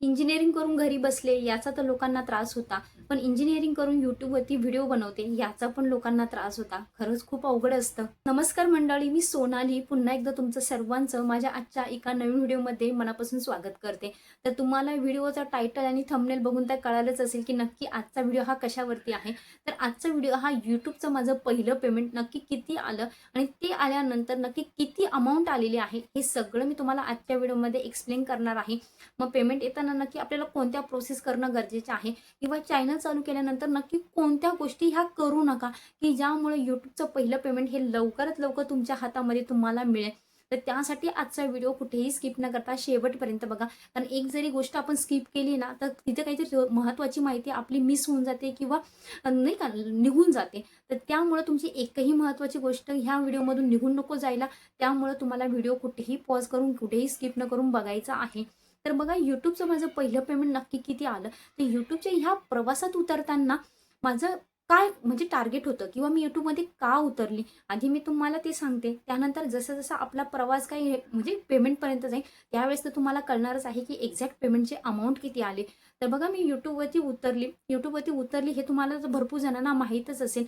Engineering करून घरी बसले याचा तर लोकांना त्रास होता, पण इंजिनिअरिंग करून यूट्यूबवरती व्हिडिओ बनवते याचा पण लोकांना त्रास होता. खरंच खूप अवघड असतं. नमस्कार मंडळी, मी सोनाली पुन्हा एकदा तुमचं सर्वांचं माझ्या आजच्या एका नवीन व्हिडिओमध्ये मनापासून स्वागत करते. तर तुम्हाला व्हिडिओचा टायटल आणि थंबनेल बघून तर कळालंच असेल की नक्की आजचा व्हिडिओ हा कशावरती आहे. तर आजचा व्हिडिओ हा यूट्यूबचं माझं पहिलं पेमेंट नक्की किती आलं आणि ते आल्यानंतर नक्की किती अमाऊंट आलेली आहे, हे सगळं मी तुम्हाला आजच्या व्हिडिओमध्ये एक्सप्लेन करणार आहे. मग पेमेंट येताना नक्की आपल्याला कोणत्या प्रोसेस करणं गरजेचं आहे किंवा चॅनल चालू केल्यानंतर नक्की कोणत्या गोष्टी ह्या करू नका की ज्यामुळे यूट्यूबचं पहिलं पेमेंट हे लवकरात लवकर तुमच्या हातामध्ये तुम्हाला मिळेल. तर त्यासाठी आजचा व्हिडिओ कुठेही स्किप न करता शेवटपर्यंत बघा, कारण एक जरी गोष्ट आपण स्किप केली ना तर तिथे काहीतरी महत्त्वाची माहिती आपली मिस होऊन जाते किंवा नाही का निघून जाते. तर त्यामुळे तुमची एकही महत्त्वाची गोष्ट ह्या व्हिडिओमधून निघून नको जायला. त्यामुळे तुम्हाला व्हिडिओ कुठेही पॉज करून कुठेही स्किप न करून बघायचा आहे. तर बघा, यूट्यूबचं माझं पहिलं पेमेंट नक्की किती आलं. तर यूट्यूबच्या ह्या प्रवासात उतरताना माझं काय म्हणजे टार्गेट होतं किंवा मी यूट्यूबमध्ये का उतरली, आधी मी तुम्हाला ते सांगते. त्यानंतर जसं जसा आपला प्रवास काही म्हणजे पेमेंटपर्यंत जाईल त्यावेळेस तर तुम्हाला कळणारच आहे की एक्झॅक्ट पेमेंटचे अमाऊंट किती आले. तर बघा, मी यूट्यूबवरती उतरली हे तुम्हाला तर भरपूर जणांना माहीतच असेल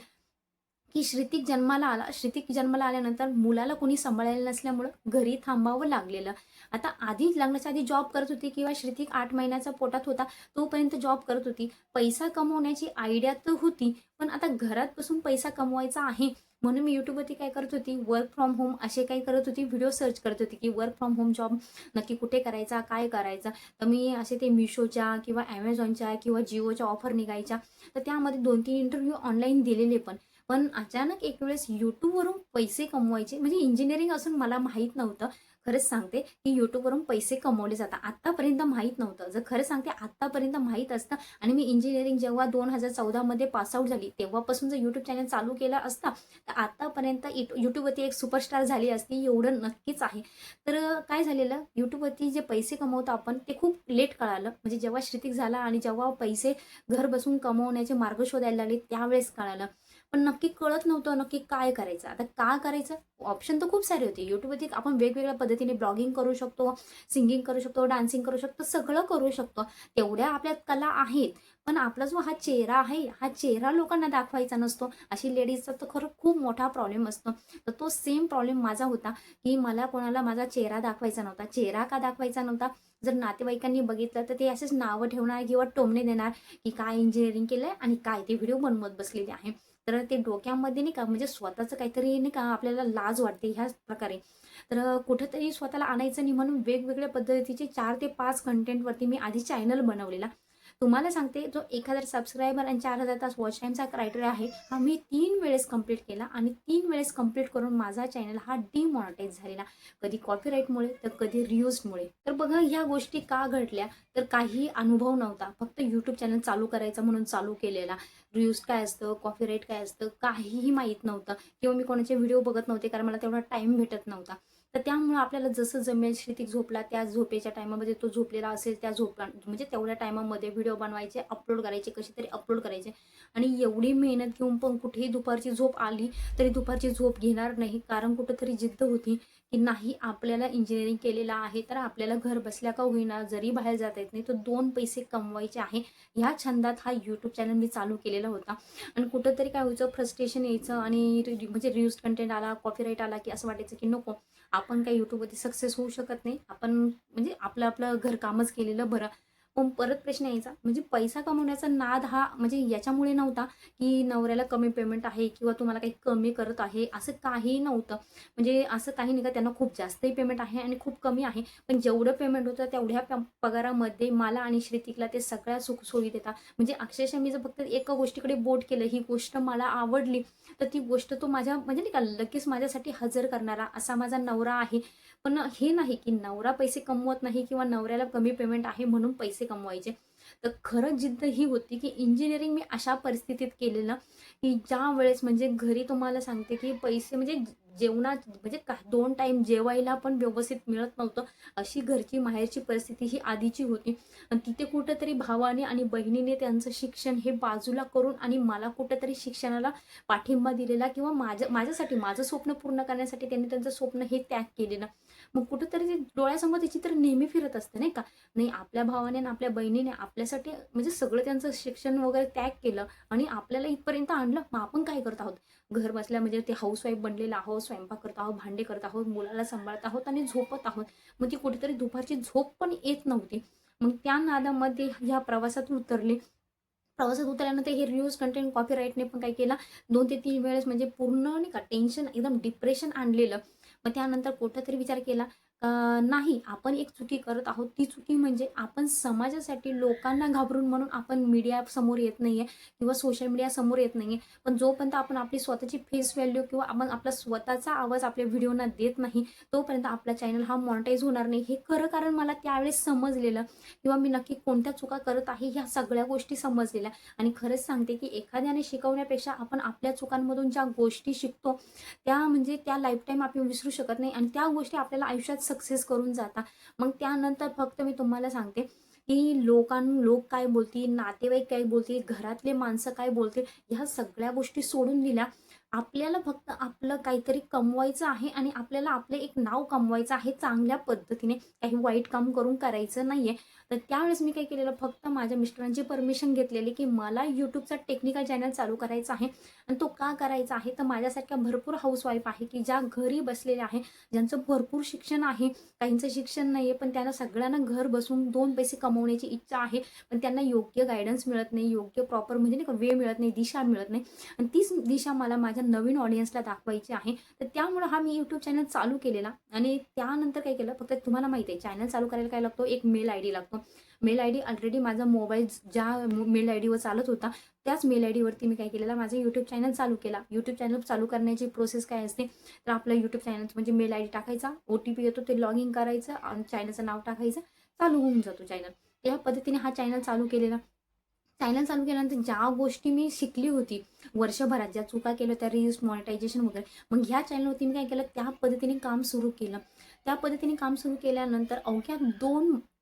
की श्रुतिक जन्माला आल्यानंतर मुलाला कोणी सांभाळायला नसल्यामुळं घरी थांबावं लागलेलं. आता आधी लग्नाच्या आधी जॉब करत होती किंवा श्रुतिक 8 महिन्याचा पोटात होता तोपर्यंत जॉब करत होती. पैसा कमवण्याची आयडिया तर होती, पण आता घरात बसून पैसा कमवायचा आहे म्हणून मी यूट्यूबवरती काय करत होती, वर्क फ्रॉम होम असे काही करत होती, व्हिडिओ सर्च करत होती की वर्क फ्रॉम होम जॉब नक्की कुठे करायचा, काय करायचा. तर मी असे ते मिशोच्या किंवा ॲमेझॉनच्या किंवा जिओच्या ऑफर निघायच्या, तर त्यामध्ये 2-3 इंटरव्ह्यू ऑनलाईन दिलेले पण. पण अचानक एक वेळेस यूट्यूबवरून पैसे कमवायचे म्हणजे इंजिनिअरिंग असून मला माहीत नव्हतं. खरंच सांगते की यूट्यूबवरून पैसे कमवले जातात. आत्तापर्यंत माहीत नव्हतं. जर खरं सांगते आत्तापर्यंत माहीत असतं आणि मी इंजिनिअरिंग जेव्हा 2014 मध्ये पासआउट झाली तेव्हापासून जर यूट्यूब चॅनल चालू केला असता तर आत्तापर्यंत यूट्यूबवरती एक सुपरस्टार झाली असती, एवढं नक्कीच आहे. तर काय झालेलं, यूट्यूबवरती जे पैसे कमवतो आपण ते खूप लेट कळालं. म्हणजे जेव्हा श्रुतिक झाला आणि जेव्हा पैसे घर बसून कमवण्याचे मार्ग शोधायला लागले त्यावेळेस कळालं. पण नक्की कळत नव्हतं नक्की काय करायचं. आता का करायचं? ऑप्शन तर खूप सारे होते. यूट्यूबवरती आपण वेगवेगळ्या पद्धतीने ब्लॉगिंग करू शकतो, सिंगिंग करू शकतो, डान्सिंग करू शकतो, सगळं करू शकतो. तेवढ्या आपल्यात कला आहेत. पण आपला जो हा चेहरा आहे, हा चेहरा लोकांना दाखवायचा नसतो. अशी लेडीजचा तर खरं खूप मोठा प्रॉब्लेम असतो. तर तो सेम प्रॉब्लेम माझा होता, की मला कोणाला माझा चेहरा दाखवायचा नव्हता. चेहरा का दाखवायचा नव्हता? जर नातेवाईकांनी बघितलं तर ते असेच नावं ठेवणार किंवा टोमणे देणार, की काय इंजिनिअरिंग केलंय आणि काय ते व्हिडिओ बनवत बसलेले आहे. तर ते डोक्यामध्ये नाही का म्हणजे स्वतःचं काहीतरी नाही का आपल्याला लाज वाटते ह्याच प्रकारे. तर कुठेतरी स्वतःला आणायचं नाही म्हणून वेगवेगळ्या पद्धतीचे 4 ते 5 कंटेंटवरती मी आधी चॅनल बनवलेला. तुम्हाला सांगते, जो 1000 सबस्क्रायबर आणि 4000 तास वॉच टाईमचा क्रायटेरिया आहे हा मी 3 वेळेस कंप्लीट केला आणि 3 वेळेस कंप्लीट करून माझा चॅनल हा डिमॉनिटाईज झालेला. कधी कॉपीराईटमुळे तर कधी रियूजमुळे. तर बघा, ह्या गोष्टी का घडल्या, तर काही अनुभव नव्हता. फक्त यूट्यूब चॅनल चालू करायचं म्हणून चालू केलेला. रिव्ह्यूज काय असतं, कॉपीराईट काय असतं, काहीही माहीत नव्हतं किंवा मी कोणाचे व्हिडिओ बघत नव्हते कारण मला तेवढा टाईम भेटत नव्हता. तर त्यामुळे आपल्याला जसं जमेल, श्रुतिक झोपला त्या झोपेच्या टायमामध्ये तो झोपलेला असेल त्या म्हणजे तेवढ्या टायमामध्ये व्हिडिओ बनवायचे, अपलोड करायचे, कसे तरी अपलोड करायचे. आणि एवढी मेहनत घेऊन पण कुठेही दुपारची झोप आली तरी दुपारची झोप घेणार नाही, कारण कुठंतरी जिद्द होती की नाही, आपल्याला इंजिनिअरिंग केलेलं आहे तर आपल्याला घर बसल्या का होईना, जरी बाहेर जाता येत नाही तर 2 पैसे कमवायचे आहे. ह्या छंदात हा यूट्यूब चॅनल मी चालू केलेला होता. आणि कुठंतरी काय व्हायचं, फ्रस्ट्रेशन यायचं आणि म्हणजे रिव्ह्यूज कंटेंट आला, कॉपीराईट आला की असं वाटायचं की नको, आपण काही यूट्यूबवरती सक्सेस होऊ शकत नाही. आपण म्हणजे आपलं आपलं घरकामच केलेलं बरं. पण परत प्रश्न यायचा, म्हणजे पैसा कमवण्याचा नाद हा म्हणजे याच्यामुळे नव्हता की नवऱ्याला कमी पेमेंट आहे किंवा तुम्हाला काही कमी करत आहे, असं काही नव्हतं. म्हणजे असं काही नाही का त्यांना खूप जास्तही पेमेंट आहे आणि खूप कमी आहे. पण जेवढं पेमेंट होतं तेवढ्या पगारामध्ये मला आणि श्रुतिकला ते सगळ्या सुखसोयी देतात. म्हणजे अक्षरशः मी जर फक्त एका गोष्टीकडे बोट केलं, ही गोष्ट मला आवडली, तर ती गोष्ट तो माझ्या म्हणजे नाही का लगेच माझ्यासाठी हजर करणारा असा माझा नवरा आहे. पण हे नाही की नवरा पैसे कमवत नाही किंवा नवऱ्याला कमी पेमेंट आहे म्हणून पैसे कमवायचे. तर खरंच जिद्द ही होती की इंजिनिअरिंग मी अशा परिस्थितीत केलेलं की ज्या वेळेस म्हणजे घरी तुम्हाला सांगते की पैसे म्हणजे जेवणात म्हणजे 2 टाईम जेवायला पण व्यवस्थित मिळत नव्हतं. अशी घरची माहेरची परिस्थिती ही आधीची होती. आणि तिथे कुठेतरी भावाने आणि बहिणीने त्यांचं शिक्षण हे बाजूला करून आणि मला कुठेतरी शिक्षणाला पाठिंबा दिलेला किंवा माझ्यासाठी माझं स्वप्न पूर्ण करण्यासाठी त्यांनी त्यांचं स्वप्न हे त्याग केलेलं. मग कुठेतरी ते डोळ्यासमोर ते चित्र नेहमी फिरत असते नाही का. नाही आपल्या भावाने आणि आपल्या बहिणीने आपल्यासाठी म्हणजे सगळं त्यांचं शिक्षण वगैरे त्याग केलं आणि आपल्याला इथपर्यंत आणलं. मग आपण काय करत आहोत, घर बसल्या म्हणजे ते हाऊसवाईफ बनलेलं आहोत, स्वयंपाक करत आहोत, भांडे करत आहोत, मुलाला सांभाळत आहोत आणि झोपत आहोत. मग ती कुठेतरी दुपारची झोप पण येत नव्हती. मग त्या नादामध्ये ह्या प्रवासात उतरले. प्रवासात उतरल्यानंतर हे रिव्ह्यूज कंटेंट कॉपीराईटने पण काय केला, 2 ते 3 वेळेस म्हणजे पूर्ण नाही का टेन्शन एकदम डिप्रेशन आणलेलं. मग त्यानंतर कुठेतरी विचार केला नाही आपण एक चुकी करत आहोत. ती चुकी म्हणजे आपण समाजासाठी लोकांना घाबरून म्हणून आपण मीडिया समोर येत नाहीये किंवा सोशल मीडिया समोर येत नाहीये. पण जोपर्यंत आपण आपली स्वतःची फेस व्हॅल्यू किंवा आपण आपला स्वतःचा आवाज आपल्या व्हिडिओना देत नाही, तोपर्यंत आपला चॅनल हा मॉनिटाईज होणार नाही. हे खरं कारण मला त्यावेळेस समजलेलं किंवा मी नक्की कोणत्या चुका करत आहे ह्या सगळ्या गोष्टी समजलेल्या. आणि खरंच सांगते की एखाद्याने शिकवण्यापेक्षा आपण आपल्या चुकांमधून ज्या गोष्टी शिकतो त्या म्हणजे त्या लाईफटाईम आपण विसरू शकत नाही आणि त्या गोष्टी आपल्याला आयुष्यात सक्सेस करून जातात. मग त्यानंतर फक्त मी तुम्हाला सांगते की लोक काय बोलतील, नातेवाईक काय बोलतील, घरातले माणसं काय बोलतील, ह्या सगळ्या गोष्टी सोडून दिल्या. आपल्याला फक्त आपलं काहीतरी कमवायचं आहे आणि आपल्याला आपले एक नाव कमवायचं आहे चांगल्या पद्धतीने, काही वाईट काम करून करायचं नाहीये. तर त्यावेळेस मी काय केलेलं, फक्त माझ्या मिस्टरांची परमिशन घेतलेली की मला यूट्यूबचा टेक्निकल चॅनल चालू करायचा आहे. आणि तो का करायचा आहे, तर माझ्यासारख्या भरपूर हाऊसवाईफ आहे की ज्या घरी बसलेल्या आहे, ज्यांचं भरपूर शिक्षण आहे, काहींचं शिक्षण नाही आहे, पण त्यांना सगळ्यांना घर बसून 2 पैसे कमवण्याची इच्छा आहे. पण त्यांना योग्य गायडन्स मिळत नाही, योग्य प्रॉपर म्हणजे नाही का वेळ मिळत नाही, दिशा मिळत नाही. आणि तीच दिशा मला माझ्या नवीन ऑडियन्सला दाखवायची आहे. तर त्यामुळं हा मी यूट्यूब चॅनल चालू केलेला. आणि त्यानंतर काय केलं, फक्त तुम्हाला माहिती आहे चॅनल चालू करायला काय लागतो, एक मेल आय डी लागतो. मेल आय डी ऑलरेडी माझा मोबाईल ज्या मेल आय डीवर चालत होता त्याच मेल आय डीवरती मी काय केलेलं, माझं यूट्यूब चॅनल चालू केला. यूट्यूब चॅनल चालू करण्याची प्रोसेस काय असते, तर आपलं यूट्यूब चॅनल म्हणजे मेल आय डी टाकायचा, OTP येतो, ते लॉग इन करायचं आणि चॅनलचं नाव टाकायचं, चालू होऊन जातो चॅनल. या पद्धतीने हा चॅनल चालू केलेला. चॅनल चालू केल्यानंतर ज्या गोष्टी मी शिकली होती वर्षभरात, ज्या चुका केल्या त्या रील्स मॉनिटायझेशन वगैरे, मग ह्या चॅनलवरती मी काय केलं, त्या पद्धतीने काम सुरू केलं. त्या पद्धतीने काम सुरू केल्यानंतर अवघ्या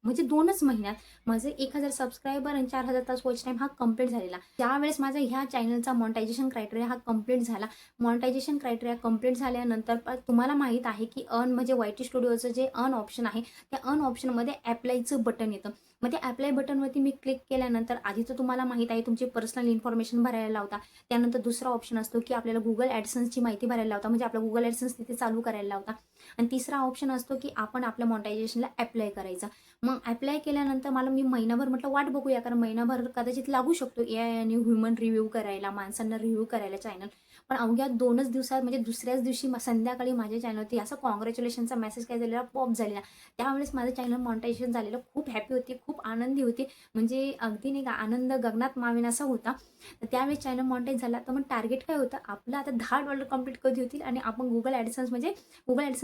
2च महिन्यात माझे 1000 सबस्क्रायबर आणि 4000 तास वॉच टाईम हा कंप्लीट झालेला. त्यावेळेस माझा ह्या चॅनलचा मॉनिटायझेशन क्रायटेरिया हा कंप्लीट झाला. मॉनिटायझेशन क्रायटेरिया कंप्लीट झाल्यानंतर तुम्हाला माहीत आहे की अर्न म्हणजे YT स्टुडिओचं जे अर्न ऑप्शन आहे, त्या अर्न ऑप्शनमध्ये ॲप्लायचं बटन येतं. मग त्या ॲप्लाय बटनवरती मी क्लिक केल्यानंतर आधी तर तुम्हाला माहीत आहे तुमची पर्सनल इन्फॉर्मेशन भरायला लावता. त्यानंतर दुसरा ऑप्शन असतो की आपल्याला गुगल ॲडसन्सची माहिती भरायला लावता, म्हणजे आपला गुगल ॲडसन्स तिथे चालू करायला लावता. आणि तिसरा ऑप्शन असतो की आपण आपल्या मॉनिटायझेशनला ॲप्लाय करायचा. मग ॲप्लाय केल्यानंतर मी महिनाभर म्हटलं वाट बघूया, कारण महिनाभर कदाचित लागू शकतो AI आणि ह्युमन रिव्ह्यू करायला, माणसांना रिव्ह्यू करायला चॅनल. पण अवघ्या 2च दिवसात म्हणजे दुसऱ्याच दिवशी संध्याकाळी माझ्या चॅनलवरती असं कॉंग्रॅच्युलेशनचा मेसेज काय झालेला, पॉप झालेला. त्यावेळेस माझं चॅनल मॉनिटायझेशन झालेलं. खूप हॅपी होती, खूप आनंदी होती, म्हणजे अगदी नाही का आनंद गगनात मावेन असा होता. तर त्यावेळेस चॅनल मॉनिटाईज झाला. तर मग टार्गेट काय होतं आपलं, आता $10 कंप्लीट कधी होतील आणि आपण गुगल ॲडसन्स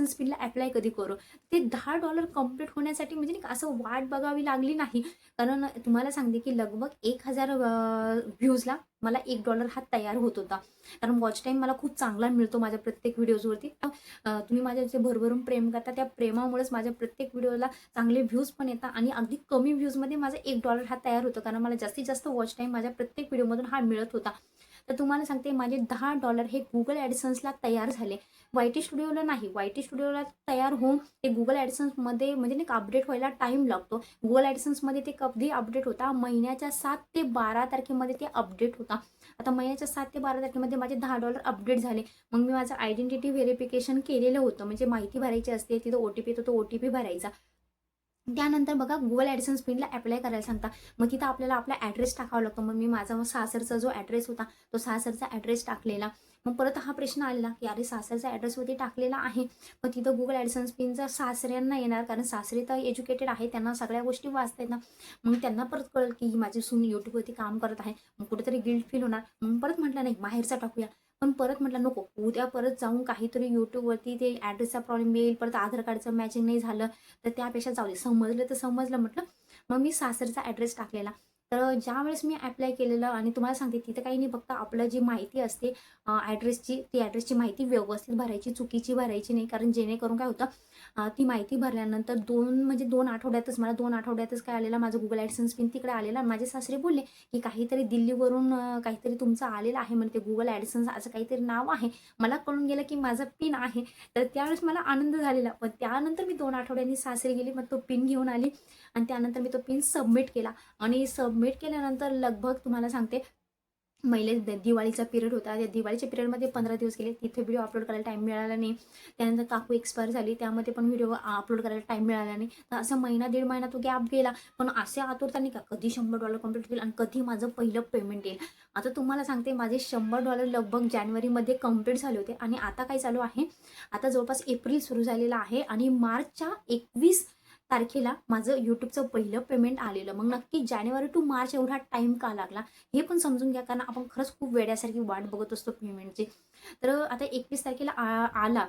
पिनला ॲप्लाय कधी करू. ते $10 कंप्लीट होण्यासाठी म्हणजे नाही का असं वाट बघावी लागली नाही. कारण तुम्हाला सांगते की लगभग 1000 व्ह्यूजला मला $1 हा तयार होत होता. कारण वॉच टाईम मला खूप चांगला मिळतो माझ्या प्रत्येक व्हिडिओजवरती. तुम्ही माझ्या जे भरभरून प्रेम करता त्या प्रेमामुळेच माझ्या प्रत्येक व्हिडिओला चांगले व्ह्यूज पण येतात आणि अगदी कमी व्ह्यूजमध्ये माझा $1 हा तयार होतो, कारण मला जास्तीत जास्त वॉच टाईम माझ्या प्रत्येक व्हिडिओमधून हा मिळत होता. तर तुम्हाला सांगते माझे $10 हे गुगल ॲडसन्सला तयार झाले. YT स्टुडिओला नाही. YT स्टुडिओला तयार होऊन ते गुगल ॲडसन्समध्ये म्हणजे नाही का अपडेट व्हायला टाईम लागतो. गुगल ॲडसन्समध्ये ते कधी अपडेट होता, महिन्याच्या 7 ते 12 तारखेमध्ये ते अपडेट होता. आता महिन्याच्या 7 ते 12 तारखेमध्ये माझे $10 अपडेट झाले. मग मी माझं आयडेंटिटी व्हेरिफिकेशन केलेलं होतं, म्हणजे माहिती भरायची असते, तिथं OTP येतो, तो OTP भरायचा. त्यानंतर बघा गुगल ॲडसन्स पिनला ॲप्लाय करायला सांगता. मग तिथं आपल्याला आपला ॲड्रेस टाकावा लागतो. मग मी माझा सासरचा जो ॲड्रेस होता तो सासरचा ॲड्रेस टाकलेला. मग परत हा प्रश्न आलेला की अरे सासरचा ॲड्रेसवरती टाकलेला आहे, पण तिथं गुगल ॲडसन्स पिनचा सासऱ्यांना येणार, कारण सासरे तर एज्युकेटेड आहे, त्यांना सगळ्या गोष्टी वाचता येतात. मग त्यांना परत कळलं की माझी सून यूट्यूबवरती काम करत आहे, मग कुठेतरी गिल्ट फील होणार. मग परत म्हटलं नाही माहेरचा टाकूया. पण परत म्हटलं नको, उद्या परत जाऊन काहीतरी यूट्यूबवरती ते ॲड्रेसचा प्रॉब्लेम येईल, परत आधार कार्डचं मॅचिंग नाही झालं तर त्यापेक्षा जाऊ दे, समजलं तर समजलं म्हटलं. मग मी सासरचा ॲड्रेस टाकलेला. तर ज्यावेळेस मी ॲप्लाय केलेलं आणि तुम्हाला सांगते तिथं काही नाही, फक्त आपलं जी माहिती असते ॲड्रेसची, ती ॲड्रेसची माहिती व्यवस्थित भरायची, चुकीची भरायची नाही. कारण जेणेकरून काय होतं ती माहिती भरल्यानंतर 2 आठवड्यातच मला 2 आठवड्यातच काय आलेला माझं Google ॲडसेन्स पिन तिकडे आलेला. माझे सासरे बोलले, की काहीतरी दिल्लीवरून काहीतरी तुमचं आलेलं आहे म्हणे, ते Google ॲडसेन्स असं काहीतरी नाव आहे. मला कळून गेलं, की माझा पिन आहे. तर त्यावेळेस मला आनंद झालेला. पण त्यानंतर मी 2 आठवड्यांनी सासरी गेली. मग तो पिन घेऊन आली आणि त्यानंतर मी तो पिन सबमिट केला आणि सबमिट केल्यानंतर लगभग तुम्हाला सांगते दिवाळीचा पिरियड होता. त्या दिवाळीच्या पिरियडमध्ये 15 दिवस गेले. तिथे व्हिडिओ अपलोड करायला टाईम मिळाला नाही. त्यानंतर काकू एक्सपायर झाली. त्यामध्ये पण व्हिडिओ अपलोड करायला टाईम मिळाला नाही. तर असा महिना, दीड महिना तो गॅप गेला. पण असे आतुरता का कधी $100 कंप्लीट होईल आणि कधी माझं पहिलं पेमेंट येईल. आता तुम्हाला सांगते माझे $100 लगभग जानेवारीमध्ये कंप्लीट झाले होते आणि आता काय चालू आहे, आता जवळपास एप्रिल सुरू झालेला आहे आणि मार्चच्या 21 तारखेला माझं यूट्यूबचं पहिलं पेमेंट आलेलं. मग नक्की जानेवारी टू मार्च एवढा टाईम का लागला हे पण समजून घ्या, कारण आपण खरंच खूप वेड्यासारखी वाट बघत असतो पेमेंटची. तर आता 21 तारखेला आला.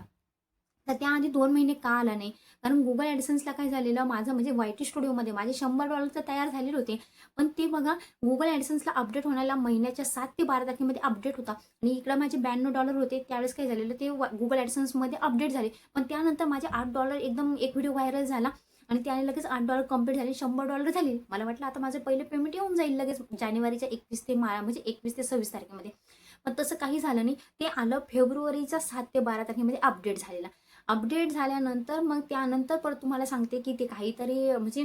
तर त्याआधी 2 महिने का आला नाही? कारण Google ॲडसेन्सला काय झालेलं, माझं म्हणजे YT स्टुडिओमध्ये माझे $100 तर तयार झालेले होते. पण ते बघा Google ॲडसेन्सला अपडेट होण्याला महिन्याच्या 7 ते 12 तारखेमध्ये अपडेट होता आणि इकडं माझे $92 होते. त्यावेळेस काय झालेलं, ते Google ॲडसेन्समध्ये अपडेट झाले. पण त्यानंतर माझे $8 एकदम एक व्हिडिओ व्हायरल झाला आणि त्याने लगेच $8 कंप्लीट झाले, $100 झाले. मला वाटलं आता माझं पहिलं पेमेंट येऊन जाईल लगेच जानेवारीच्या 21 ते म्हणजे 21 ते 26 तारखेमध्ये. पण तसं काही झालं नाही. ते आलं फेब्रुवारीच्या 7 ते 12 तारखेमध्ये अपडेट झालेलं. अपडेट झाल्यानंतर मग त्यानंतर परत तुम्हाला सांगते, की ते काहीतरी म्हणजे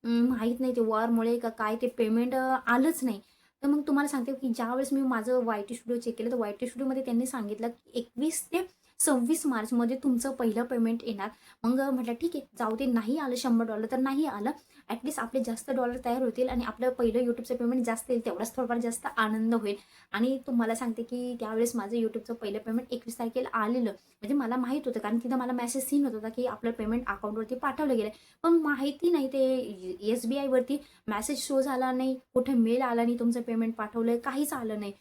माहीत नाही ते वॉरमुळे का काय ते पेमेंट आलंच नाही. तर मग तुम्हाला सांगते, की ज्यावेळेस मी माझं YT स्टुडिओ चेक केलं, तर YT स्टुडिओमध्ये त्यांनी सांगितलं, की 21 ते 26 मार्चमध्ये तुमचं पहिलं पेमेंट येणार. मग म्हटलं ठीक आहे, जाऊ दे, नाही आलं $100 तर नाही आलं. ॲटलीस्ट आपले जास्त डॉलर तयार होतील आणि आपलं पहिलं यूट्यूबचं पेमेंट जास्त येईल, तेवढाच थोडाफार जास्त आनंद होईल. आणि तुम्हाला सांगते, की त्यावेळेस माझं यूट्यूबचं पहिलं पेमेंट 21 तारखेला आलेलं. म्हणजे मला माहीत होतं, कारण तिथं मला मेसेज सीन होत होता, की आपलं पेमेंट अकाउंटवरती पाठवलं गेलं. पण माहिती नाही, ते SBIवरती मेसेज शो झाला नाही, कुठे मेल आला नाही, तुमचं पेमेंट पाठवलंय, काहीच आलं नाही.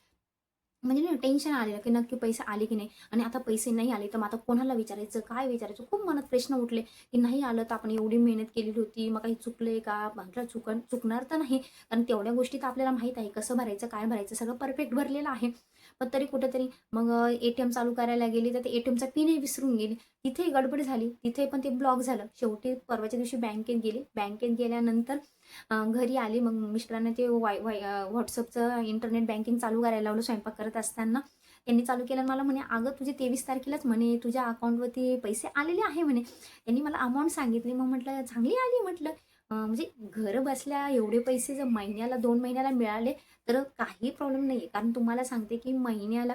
म्हणजे ना टेन्शन आलेलं, की नक्की पैसे आले की नाही आणि आता पैसे नाही आले तर मग आता कोणाला विचारायचं, काय विचारायचं? खूप मनात प्रश्न उठले, की नाही आलं तर आपण एवढी मेहनत केलेली होती, मग काही चुकलंय का? म्हटलं चुकणार तर नाही, कारण तेवढ्या गोष्टी तर आपल्याला माहीत आहे, कसं भरायचं, काय भरायचं, सगळं परफेक्ट भरलेलं आहे. पण तरी कुठेतरी मग ATM चालू करायला गेली, तर ते ATMचा पिनही विसरून गेली. तिथेही गडबड झाली, तिथे पण ते ब्लॉक झालं. शेवटी परवाच्या दिवशी बँकेत गेली. बँकेत गेल्यानंतर घरी आली. मग मिस्टरांना ते WhatsAppचं इंटरनेट बँकिंग चालू करायला लावलं स्वयंपाक करत असताना. त्यांनी चालू केलं आणि मला म्हणे, "अगं तुझे 23 तारखेलाच म्हणे तुझ्या अकाउंटवरती पैसे आलेले आहे" म्हणे. त्यांनी मला अमाउंट सांगितली. मग म्हटलं चांगली आली म्हटलं. म्हणजे घर बसल्या एवढे पैसे जर महिन्याला 2 महिन्याला मिळाले तर काही प्रॉब्लेम नाही आहे. कारण तुम्हाला सांगते, की महिन्याला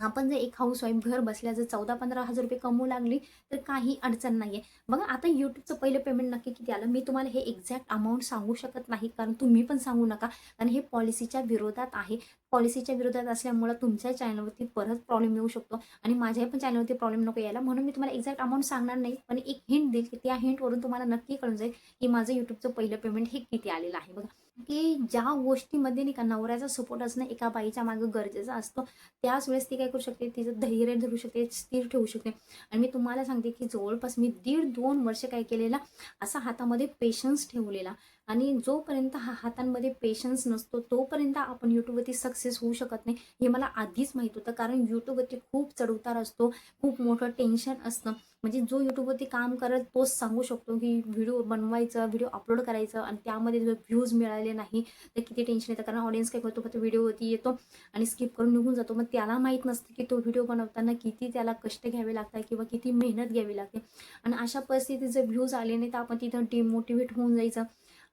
आपण जर एक हाऊसवाईफ घर बसल्या जर 14-15,000 रुपये कमवू लागली तर काही अडचण नाही आहे. बघा आता यूट्यूबचं पहिलं पेमेंट नक्की किती आलं, मी तुम्हाला हे एक्झॅक्ट अमाऊंट सांगू शकत नाही, कारण तुम्ही पण सांगू नका, कारण हे पॉलिसीच्या विरोधात आहे. पॉलिसीच्या विरोधात असल्यामुळं तुमच्या चॅनलवरती परत प्रॉब्लेम येऊ शकतो आणि माझ्या पण चॅनलवरती प्रॉब्लेम नको यायला, म्हणून मी तुम्हाला एक्झॅक्ट अमाऊंट सांगणार नाही. पण एक हिंट देईल, की त्या हिंटवरून तुम्हाला नक्की कळून जाईल, की माझं यूट्यूबचं पहिलं पेमेंट हे किती आलेलं आहे. बघा, की ज्या गोष्टीमध्ये नाही का नवऱ्याचा सपोर्ट असणं एका बाईच्या मागे गरजेचा असतो, त्याच वेळेस ती काय करू शकते, तिचं धैर्य धरू शकते, स्थिर ठेवू शकते. आणि मी तुम्हाला सांगते, की जवळपास मी 1.5-2 वर्ष काय केलेला, असा हातामध्ये पेशन्स ठेवलेला. आणि जोपर्यंत हातांमध्ये पेशन्स नसतो तोपर्यंत आपण यूट्यूबवरती सक्सेस होऊ शकत नाही, हे मला आधीच माहीत होतं. कारण यूट्यूबवरती खूप चढउतार असतो, खूप मोठं टेन्शन असतं. म्हणजे जो यूट्यूबवरती काम करेल तोच सांगू शकतो, की व्हिडिओ बनवायचं, व्हिडिओ अपलोड करायचं आणि त्यामध्ये जर व्ह्यूज मिळाले नाही तर किती टेन्शन येतं. कारण ऑडियन्स काय करतो, फक्त व्हिडिओवरती येतो आणि स्किप करून निघून जातो. मग त्याला माहीत नसतं, की तो व्हिडिओ बनवताना किती त्याला कष्ट घ्यावे लागतात किंवा किती मेहनत घ्यावी लागते. आणि अशा परिस्थितीत जर व्ह्यूज आले नाही तर आपण तिथं डिमोटिवेट होऊन जायचं.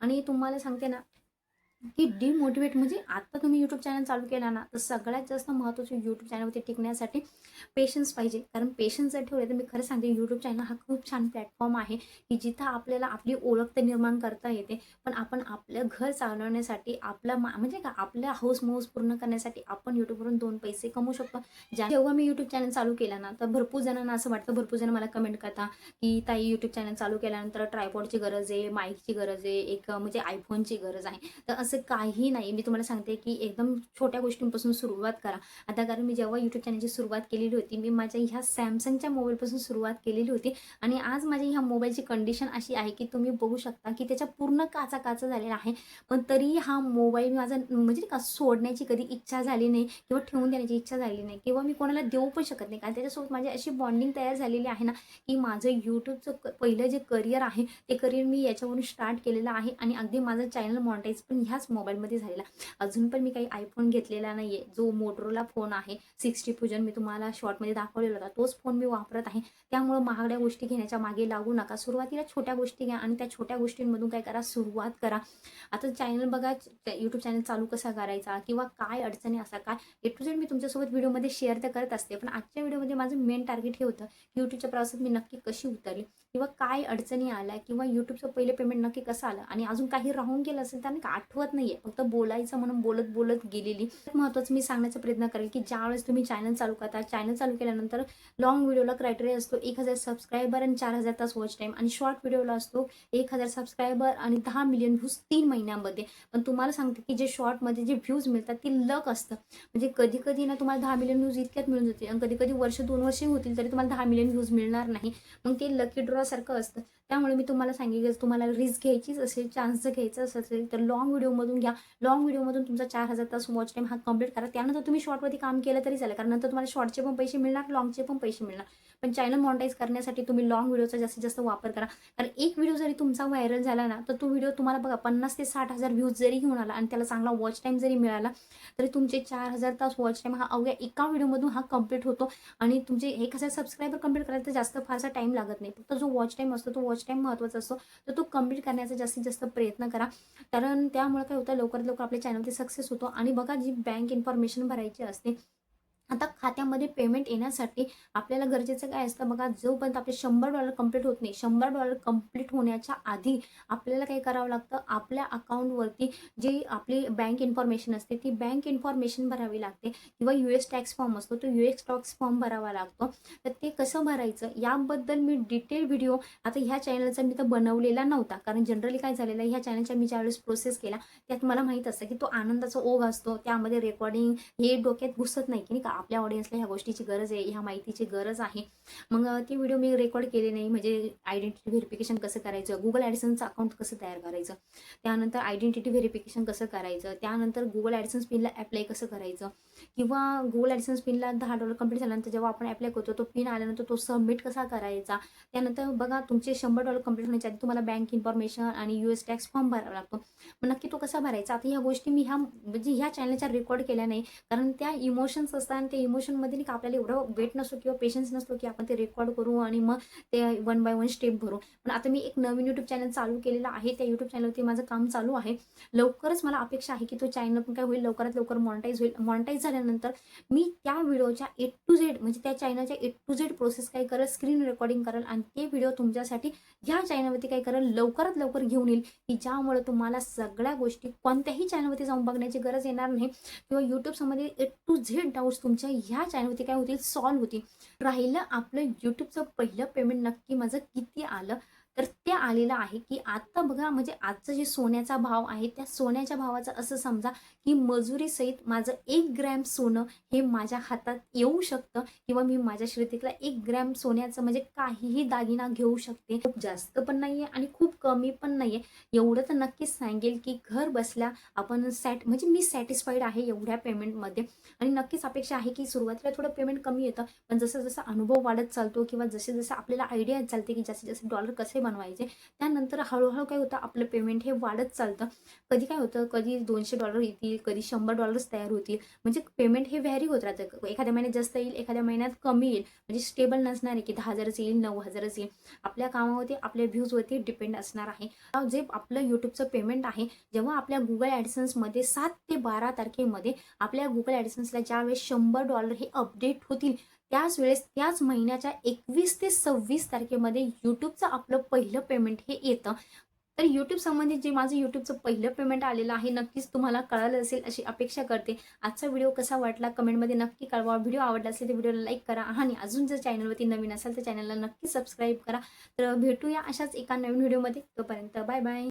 आणि तुम्हाला सांगते ना, की डिमोटिवेट म्हणजे आता तुम्ही यूट्यूब चॅनल चालू केला ना, तर सगळ्यात जास्त महत्त्वाचं यूट्यूब चॅनलवरती टिकण्यासाठी पेशन्स पाहिजे. कारण पेशन्स जर ठेवले तर मी खरं सांगते, यूट्यूब चॅनल हा खूप छान प्लॅटफॉर्म आहे, की जिथं आपल्याला आपली ओळख तर निर्माण करता येते. पण आपण आपलं घर चालवण्यासाठी आपला म्हणजे का आपल्या हौस-मौज पूर्ण करण्यासाठी आपण यूट्यूबवरून 2 पैसे कमवू शकतो. जेव्हा मी यूट्यूब चॅनल चालू केला ना, तर भरपूर जणांना असं वाटतं, भरपूर जण मला कमेंट करतात, की ताई यूट्यूब चॅनल चालू केल्यानंतर ट्रायपॉडची गरज आहे, माईकची गरज आहे, एक म्हणजे iPhoneची गरज आहे. तर असं काही नाही. मी तुम्हाला सांगते की एकदम छोट्या गोष्टींपासून सुरुवात करा. आता कारण मी जेव्हा यूट्यूब चॅनलची सुरुवात केलेली होती, मी माझ्या ह्या सॅमसंगच्या मोबाईलपासून सुरुवात केलेली होती आणि आज माझी ह्या मोबाईलची कंडिशन अशी आहे की तुम्ही बघू शकता की त्याच्या पूर्ण काचा झालेला आहे. पण तरी हा मोबाईल माझा म्हणजे नाही का सोडण्याची कधी इच्छा झाली नाही किंवा ठेवून देण्याची इच्छा झाली नाही किंवा मी कोणाला देऊ पण शकत नाही. कारण त्याच्यासोबत माझी अशी बॉन्डिंग तयार झालेली आहे ना, की माझं यूट्यूबचं पहिलं जे करिअर आहे, ते करिअर मी याच्यावरून स्टार्ट केलेलं आहे आणि अगदी माझं चॅनल मॉनिटाईज पण ह्याच मोबाईलमध्ये झालेला. अजून पण मी काही आयफोन घेतलेला नाही आहे. जो मोटरोला फोन आहे 60 फ्युजन मी तुम्हाला शॉर्टमध्ये दाखवलेला होता, तोच फोन मी वापरत आहे. त्यामुळं महागड्या गोष्टी घेण्याच्या मागे लागू नका. सुरुवातीला छोट्या गोष्टी घ्या आणि त्या छोट्या गोष्टींमधून काय करा, सुरुवात करा. आता चॅनल बघा, यूट्यूब चॅनल चालू कसा करायचा किंवा काय अडचणी असतात, काय ए टू झेड मी तुमच्यासोबत व्हिडिओमध्ये शेअर तर करत असते. पण आजच्या व्हिडिओमध्ये माझं मेन टार्गेट हे होतं की यूट्यूबच्या प्रवासात मी नक्की कशी उतरली किंवा काय अडचणी आल्या किंवा यूट्यूबचं पहिलं पेमेंट नक्की कसं आलं आणि अजून काही राहून गेलं असेल तर का आठवत नाहीये, फक्त बोलायचं म्हणून बोलत बोलत गेलेली. महत्त्वाचं मी सांगण्याचा प्रयत्न करेल की ज्यावेळेस तुम्ही चॅनल चालू करता, चॅनल चालू केल्यानंतर लॉंग व्हिडिओला क्रायटेरिया असतो 1000 सबस्क्रायबर आणि 4000 तास वॉच टाईम आणि शॉर्ट व्हिडिओला असतो 1000 सबस्क्रायबर आणि 10 मिलियन व्ह्यूज 3 महिन्यामध्ये. पण तुम्हाला सांगते की जे शॉर्टमध्ये जे व्ह्यूज मिळतात ते लक असतं. म्हणजे कधी कधी ना तुम्हाला 10 मिलियन व्ह्यूज इतक्यात मिळून जाते आणि कधी कधी वर्ष 2 वर्षे होतील तरी तुम्हाला 10 मिलियन व्ह्यूज मिळणार नाही. मग ते लकी ड्रॉ सारखं असतं. त्यामुळे मी तुम्हाला सांगितलं, तुम्हाला रिस्क घ्यायचीच असेल, चान्स जर घ्यायचा असेल तर लॉंग व्हिडिओमधून घ्या. लॉंग व्हिडिओमधून तुमचा 4000 तास वॉच टाईम हा कंप्लीट करा. त्यानंतर तुम्ही शॉर्टमध्ये काम केलं तरी चालेल, कारण नंतर तुम्हाला शॉर्टचे पण पैसे मिळणार, लॉंगचे पण पैसे मिळणार. पण चॅनल मॉनिटाईज करण्यासाठी तुम्ही लॉंग व्हिडिओचा जास्तीत जास्त वापर करा. कारण एक व्हिडिओ जरी तुमचा व्हायरल झाला ना, तर तो व्हिडिओ तुम्हाला बघा 50 ते 60,000 व्ह्यूज जरी घेऊन आला आणि त्याला चांगला वॉच टाईम जरी मिळाला, तरी तुमचे 4000 तास वॉच टाईम हा अवघ्या एका व्हिडिओमधून हा कंप्लीट होतो. आणि तुमचे 1000 सबस्क्रायबर कंप्लीट करायला तर जास्त फारसा टाईम लागत नाही. फक्त जो वॉच टाईम असतो, तो वॉच टाईम महत्त्वाचा असतो. तर तो कंप्लीट करण्याचा जास्तीत जास्त प्रयत्न करा. कारण त्यामुळे काय होतं, लवकरात लवकर आपल्या चॅनलमध्ये सक्सेस होतो. आणि बघा, जी बँक इन्फॉर्मेशन भरायची असते, आता खात्यामध्ये पेमेंट येण्यासाठी आपल्याला गरजेचं काय असतं बघा, जोपर्यंत आपले $100 कंप्लीट होत नाही, $100 कंप्लीट होण्याच्या आधी आपल्याला काय करावं लागतं, आपल्या अकाउंटवरती जी आपली बँक इन्फॉर्मेशन असते ती बँक इन्फॉर्मेशन भरावी लागते किंवा US टॅक्स फॉर्म असतो, तो US टॅक्स फॉर्म भरावा लागतो. तर ते कसं भरायचं याबद्दल मी डिटेल व्हिडिओ आता ह्या चॅनलचा मी तर बनवलेला नव्हता. कारण जनरली काय झालेलं आहे, ह्या चॅनलच्या मी ज्यावेळेस प्रोसेस केला त्यात मला माहीत असतं की तो आनंदाचा ओघ असतो, त्यामध्ये रेकॉर्डिंग हे डोक्यात घुसत नाही की नाही का आपल्या ऑडियन्सला ह्या गोष्टीची गरज आहे, ह्या माहितीची गरज आहे. मग ती व्हिडिओ मी रेकॉर्ड केले नाही. म्हणजे आयडेंटिटी व्हेरिफिकेशन कसं करायचं, गुगल ॲडसन्सचं अकाउंट कसं तयार करायचं, त्यानंतर आयडेंटिटी व्हेरिफिकेशन कसं करायचं, त्यानंतर गुगल ॲडसन्स पिनला ॲप्लाय कसं करायचं किंवा गुगल ॲडसन्स पिनला $10 कंप्लीट झाल्यानंतर जेव्हा आपण ॲप्लाय करतो तो पिन आल्यानंतर तो सबमिट कसा करायचा. त्यानंतर बघा, तुमचे $100 कंप्लीट होण्याच्या आधी तुम्हाला बँक इन्फॉर्मेशन आणि US टॅक्स फॉर्म भरावा लागतो. मग नक्की तो कसा भरायचा. आता ह्या गोष्टी मी म्हणजे ह्या चॅनलच्या रेकॉर्ड केल्या नाही, कारण त्या इमोशन्स असतात आणि त्या इमोशनमध्ये नाही का आपल्याला एवढं वेट नसतो किंवा पेशन्स नसतो की आपण ते रेकॉर्ड करू आणि मग ते 1 बाय 1 स्टेप भरू. पण आता मी एक नवीन यूट्यूब चॅनल चालू केलेलं आहे, त्या यूट्यूब चॅनलवरती माझं काम चालू आहे. लवकरच मला अपेक्षा आहे की तो चॅनल पण काय होईल, लवकरात लवकर मॉनिटाईज होईल. मॉनिटाईज झाल्यानंतर मी त्या व्हिडिओच्या ए टू झेड म्हणजे त्या चॅनलच्या ए टू झेड प्रोसेस काय करेल, स्क्रीन रेकॉर्डिंग करेल आणि ते व्हिडिओ तुमच्यासाठी ह्या चॅनलवरती काय करेल, लवकरात लवकर घेऊन येईल की ज्यामुळे तुम्हाला सगळ्या गोष्टी कोणत्याही चॅनलवरती जाऊन बघण्याची गरज येणार नाही किंवा यूट्यूब संबंधी ए टू झेड डाऊट्स तुमच्या ह्या चॅनलवरती काय होतील, सॉल्व्ह होतील. राहिलं आपलं यूट्यूबचं पहिलं पेमेंट नक्की माझं किती आलं, तर ते आलेलं आहे की आता बघा, म्हणजे आजचं जे सोन्याचा भाव आहे त्या सोन्याच्या भावाचं असं समजा की मजुरीसहित माझं 1 ग्रॅम सोनं हे माझ्या हातात येऊ शकतं किंवा मी माझ्या श्रुतिकला 1 ग्रॅम सोन्याचं म्हणजे काहीही दागिना घेऊ शकते. खूप जास्त पण नाहीये आणि खूप कमी पण नाहीये. एवढं तर नक्कीच सांगेल की घर बसल्या आपण म्हणजे मी सॅटिस्फाईड आहे एवढ्या पेमेंटमध्ये. आणि नक्कीच अपेक्षा आहे की सुरुवातीला थोडं पेमेंट कमी येतं, पण जसं जसं अनुभव वाढत चालतो किंवा जसे जसं आपल्याला आयडिया चालते की जास्तीत जास्त डॉलर कसे बनवायचे, त्यानंतर हळूहळू काय होतं, आपलं पेमेंट हे वाढत चालतं. कधी काय होतं, कधी $200 येतील, कधी $100 तयार होतील. म्हणजे पेमेंट हे व्हॅरी होत राहतं. एखाद्या महिन्यात जास्त येईल, एखाद्या महिन्यात कमी येईल. म्हणजे स्टेबल नसणार आहे की 10,000च येईल, 9,000च येईल. आपल्या कामावरती, आपल्या व्ह्यूजवरती डिपेंड असणार आहे. जे आपलं यूट्यूबचं पेमेंट आहे, जेव्हा आपल्या गुगल ॲडसन्समध्ये 7 ते 12 तारखेमध्ये आपल्या गुगल ॲडसन्सला ज्यावेळेस $100 हे अपडेट होतील, त्याच वेळेस त्याच महिन्याच्या 21 ते 26 तारखेमध्ये यूट्यूबचं आपलं पहिलं पेमेंट हे येतं. तर यूट्यूब संबंधित जे माझं यूट्यूबचं पहिलं पेमेंट आलेलं आहे, नक्कीच तुम्हाला कळालं असेल अशी अपेक्षा करते. आजचा व्हिडिओ कसा वाटला कमेंटमध्ये नक्की कळवा. व्हिडिओ आवडला असेल तर व्हिडिओला लाईक करा आणि अजून जर चॅनलवरती नवीन असाल तर चॅनलला नक्की सबस्क्राईब करा. तर भेटूया अशाच एका नवीन व्हिडिओमध्ये. तोपर्यंत बाय बाय.